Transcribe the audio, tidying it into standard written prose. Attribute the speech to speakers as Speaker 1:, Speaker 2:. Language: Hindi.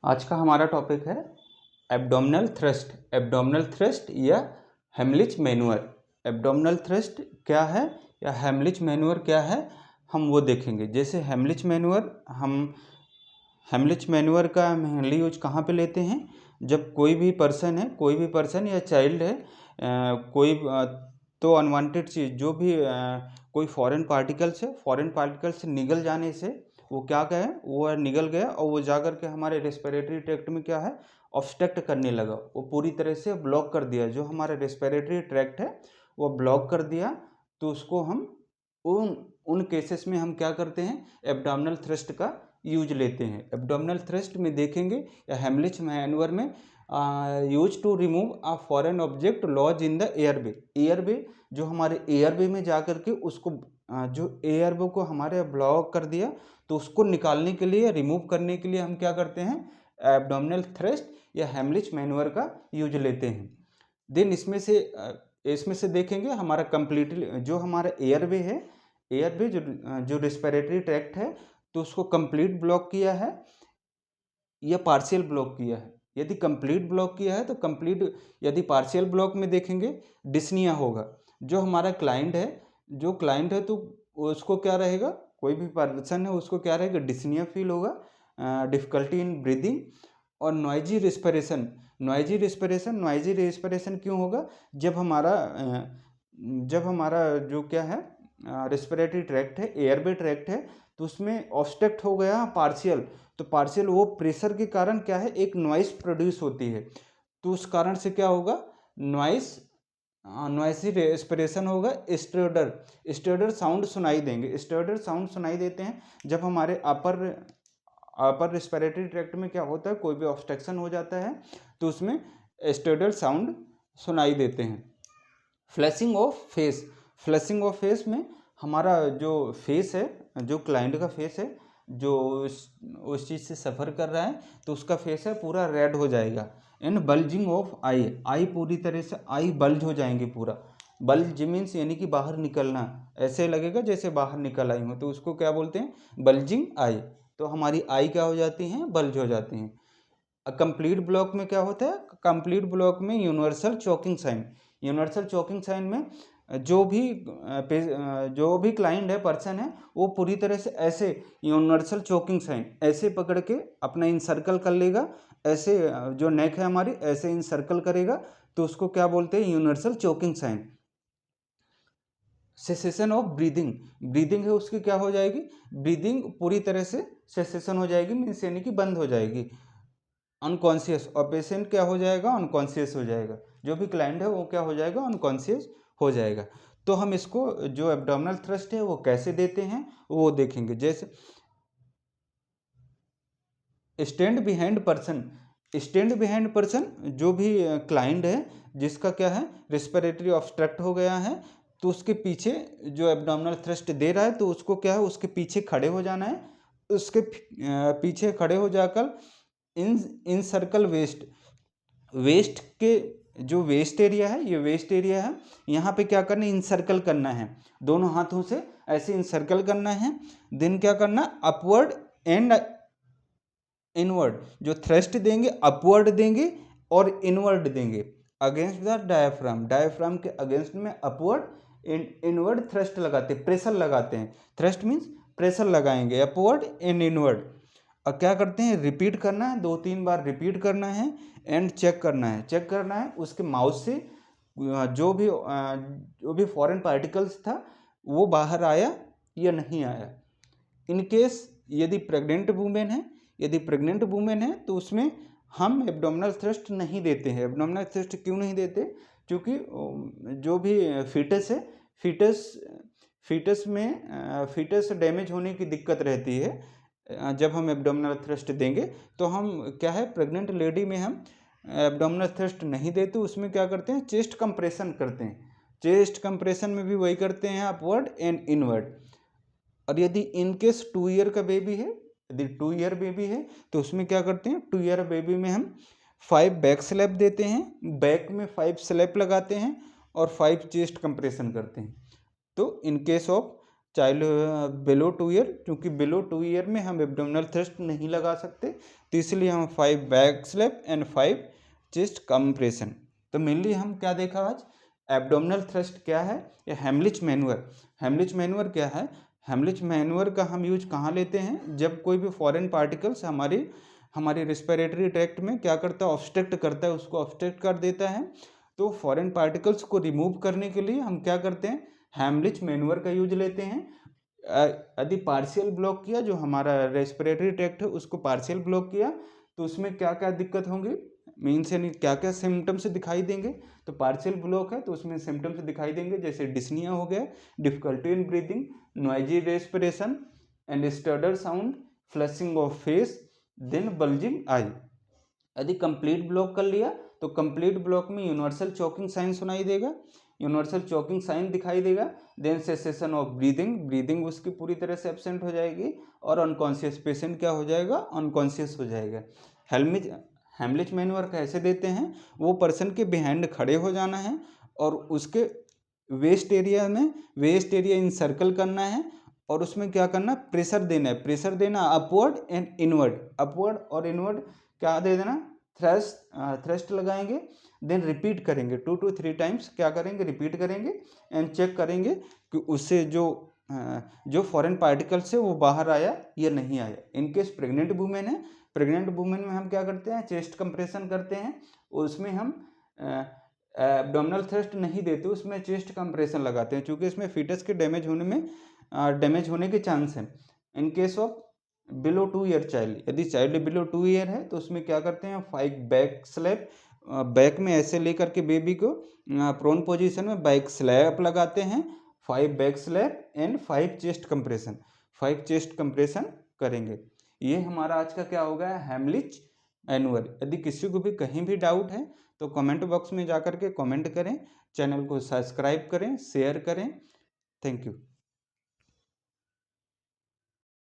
Speaker 1: आज का हमारा टॉपिक है एब्डोमिनल थ्रस्ट। एब्डोमिनल थ्रस्ट या हेमलिच मैन्यूअर। एब्डोमिनल थ्रस्ट क्या है या हेमलिच मैन्यूअर क्या है, हम वो देखेंगे। जैसे हेमलिच मैन्यूअर का मेनली यूज कहाँ पे लेते हैं, जब कोई भी पर्सन या चाइल्ड है, तो अनवांटेड चीज़ जो भी कोई फॉरेन पार्टिकल्स निगल जाने से वो क्या कहे, वो निगल गया और वो जा कर के हमारे रेस्पिरेटरी ट्रैक्ट में क्या है, ऑब्स्ट्रक्ट करने लगा। वो पूरी तरह से ब्लॉक कर दिया, जो हमारा रेस्पिरेटरी ट्रैक्ट है वो ब्लॉक कर दिया। तो उसको हम उन उन केसेस में हम क्या करते हैं, एब्डोमिनल थ्रस्ट का यूज लेते हैं। एब्डोमिनल थ्रस्ट में देखेंगे या हेमलिच मैन्यूअर में use to remove a foreign object lodge in the airway. जो हमारे एयरवे में जा कर के उसको जो एयरवे को हमारे ब्लॉक कर दिया, तो उसको निकालने के लिए, रिमूव करने के लिए हम क्या करते हैं, एब्डोमिनल थ्रस्ट या हेमलिच मैन्यूअर का यूज लेते हैं। देन इसमें से देखेंगे हमारा कंप्लीटली जो हमारा एयरवे है, एयरवे जो रेस्पिरेटरी ट्रैक्ट है, तो उसको कंप्लीट ब्लॉक किया है या पार्शियल ब्लॉक किया है। यदि कंप्लीट ब्लॉक किया है तो कंप्लीट, यदि पार्शियल ब्लॉक में देखेंगे डिस्निया होगा। जो हमारा क्लाइंट है तो उसको क्या रहेगा, कोई भी पर्सन है उसको क्या रहेगा, डिस्निया फील होगा, डिफिकल्टी इन ब्रीदिंग और नॉइजी रिस्पिरेशन क्यों होगा, जब हमारा जो क्या है रेस्पिरेटरी ट्रैक्ट है, एयरवे ट्रैक्ट है, तो उसमें ऑब्स्ट्रक्ट हो गया पार्शियल। तो पार्शियल वो प्रेशर के कारण क्या है, एक नॉइस प्रोड्यूस होती है। तो उस कारण से क्या होगा, नॉइसी रेस्पिरेशन होगा। स्टर्डर साउंड सुनाई देते हैं जब हमारे अपर रेस्पिरेटरी ट्रैक्ट में क्या होता है, कोई भी ऑब्स्ट्रक्शन हो जाता है तो उसमें स्टर्डर साउंड सुनाई देते हैं। फ्लैशिंग ऑफ फेस में हमारा जो फेस है, जो क्लाइंट का फेस है, जो उस चीज़ से सफ़र कर रहा है, तो उसका फेस है पूरा रेड हो जाएगा। एंड बल्जिंग ऑफ आई पूरी तरह से आई बल्ज हो जाएंगे पूरा। बल्ज मीन्स यानी कि बाहर निकलना, ऐसे लगेगा जैसे बाहर निकल आई हो, तो उसको क्या बोलते हैं, बल्जिंग आई। तो हमारी आई क्या हो जाती हैं, बल्ज हो जाती हैं। कंप्लीट ब्लॉक में क्या होता है, कंप्लीट ब्लॉक में यूनिवर्सल चोकिंग साइन में जो भी क्लाइंट है, पर्सन है, वो पूरी तरह से ऐसे यूनिवर्सल चोकिंग साइन ऐसे पकड़ के अपना इंसर्कल कर लेगा, ऐसे जो नेक है हमारी ऐसे इंसर्कल करेगा, तो उसको क्या बोलते हैं, universal choking sign. Cessation of breathing है उसकी क्या हो जाएगी, ब्रीदिंग पूरी तरह से सेसेशन हो जाएगी, मीन्स यानी कि बंद हो जाएगी, अनकॉन्शियस। और पेशेंट क्या हो जाएगा, अनकॉन्शियस हो जाएगा। जो भी क्लाइंट है वो क्या हो जाएगा, अनकॉन्शियस हो जाएगा। तो हम इसको जो एब्डोमिनल थ्रस्ट है वो कैसे देते हैं वो देखेंगे। जैसे स्टैंड बिहाइंड पर्सन जो भी क्लाइंट है जिसका क्या है, रेस्पिरेटरी ऑब्स्ट्रक्ट हो गया है, तो उसके पीछे जो एब्डोमिनल थ्रस्ट दे रहा है, तो उसको क्या है, उसके पीछे खड़े हो जाना है। उसके पीछे खड़े हो जाकर इन सर्कल वेस्ट के जो वेस्ट एरिया है, ये वेस्ट एरिया है, यहाँ पे क्या करना है, इंसर्कल करना है, दोनों हाथों से ऐसे इंसर्कल करना है। देन क्या करना, अपवर्ड एंड इनवर्ड, जो थ्रस्ट देंगे अपवर्ड देंगे और इनवर्ड देंगे अगेंस्ट द डायफ्राम के अगेंस्ट में अपवर्ड इनवर्ड थ्रस्ट लगाते हैं, प्रेशर लगाते हैं। थ्रस्ट मीन्स प्रेशर लगाएंगे, अपवर्ड एंड इनवर्ड। और क्या करते हैं, रिपीट करना है, 2-3 बार रिपीट करना है एंड चेक करना है उसके माउथ से जो भी फॉरेन पार्टिकल्स था वो बाहर आया या नहीं आया। इन केस यदि प्रेग्नेंट वुमेन है तो उसमें हम एब्डोमिनल थ्रस्ट नहीं देते हैं। एब्डोमिनल थ्रस्ट क्यों नहीं देते, क्योंकि जो भी फीटस है, फीटस डैमेज होने की दिक्कत रहती है जब हम एब्डोमिनल थ्रस्ट देंगे। तो हम क्या है, प्रेग्नेंट लेडी में हम एब्डोमिनल थ्रस्ट नहीं देते, उसमें क्या करते हैं, चेस्ट कंप्रेशन करते हैं। चेस्ट कंप्रेशन में भी वही करते हैं, अपवर्ड एंड इनवर्ड। और यदि इनकेस 2 ईयर का बेबी है, यदि 2 ईयर बेबी है तो उसमें क्या करते हैं, 2 ईयर बेबी में हम 5 बैक स्लैप देते हैं, बैक में 5 स्लैप लगाते हैं और 5 चेस्ट कंप्रेशन करते हैं। तो in case of child below 2 year, क्योंकि बिलो 2 ईयर में हम एब्डोमिनल थ्रस्ट नहीं लगा सकते, तो इसलिए हम 5 back slap and 5 chest compression. तो मेनली हम क्या देखा आज, एब्डोमिनल थ्रस्ट क्या है या हेमलिच मैन्युअर। हेमलिच मैन्युअर क्या है, हेमलिच मैन्युअर का हम यूज कहाँ लेते हैं, जब कोई भी फॉरेन पार्टिकल्स हमारी रेस्पिरेटरी ट्रैक्ट में क्या करता है, ऑब्स्ट्रक्ट करता है, उसको ऑब्स्ट्रक्ट कर देता है। तो फॉरेन पार्टिकल्स को रिमूव करने के लिए हम क्या करते हैं, हेमलिच मैन्युअर का यूज लेते हैं। यदि पार्शियल ब्लॉक किया, जो हमारा रेस्पिरेटरी ट्रैक्ट है उसको पार्शियल ब्लॉक किया, तो उसमें क्या क्या दिक्कत होंगी, मीन्स यानी क्या क्या सिम्टम्स दिखाई देंगे। तो पार्शियल ब्लॉक है तो उसमें सिम्टम्स दिखाई देंगे, जैसे डिस्निया हो गया, difficulty in breathing, noisy respiration and stridor sound, flushing of face, then bulging eye. यदि कंप्लीट ब्लॉक कर लिया तो कंप्लीट ब्लॉक में यूनिवर्सल चोकिंग साइन सुनाई देगा, यूनिवर्सल चोकिंग साइन दिखाई देगा। Then cessation of breathing, breathing उसकी पूरी तरह से एब्सेंट हो जाएगी, और अनकॉन्शियस पेशेंट क्या हो जाएगा, अनकॉन्शियस हो जाएगा। हेमलिच मैन्युअर कैसे देते हैं, वो पर्सन के बिहाइंड खड़े हो जाना है और उसके वेस्ट एरिया इंसर्कल करना है, और उसमें क्या करना, प्रेशर देना है, प्रेशर देना अपवर्ड एंड इनवर्ड, अपवर्ड और इनवर्ड क्या दे देना, थ्रस्ट लगाएंगे। देन रिपीट करेंगे 2 to 3 टाइम्स, क्या करेंगे, रिपीट करेंगे एंड चेक करेंगे कि उससे जो फॉरेन पार्टिकल्स है वो बाहर आया या नहीं आया। इनकेस प्रेग्नेंट वुमेन है, प्रेग्नेंट वुमेन में हम क्या करते हैं, चेस्ट कंप्रेशन करते हैं, उसमें हम एब्डोमिनल थ्रस्ट नहीं देते, उसमें चेस्ट कंप्रेशन लगाते हैं, क्योंकि इसमें फीटस के डैमेज होने के चांस हैं। In case of below 2 year child, यदि चाइल्ड बिलो 2 ईयर है तो उसमें क्या करते हैं, 5 बैक स्लैप, बैक में ऐसे लेकर के बेबी को प्रोन पोजीशन में बैक स्लैप लगाते हैं, 5 back slap and 5 chest compression, 5 chest compression करेंगे। ये हमारा आज का क्या हो गया, हेमलिच मैन्युअर। यदि किसी को भी कहीं भी डाउट है तो कमेंट बॉक्स में जाकर के कमेंट करें, चैनल को सब्सक्राइब करें, शेयर करें। Thank you.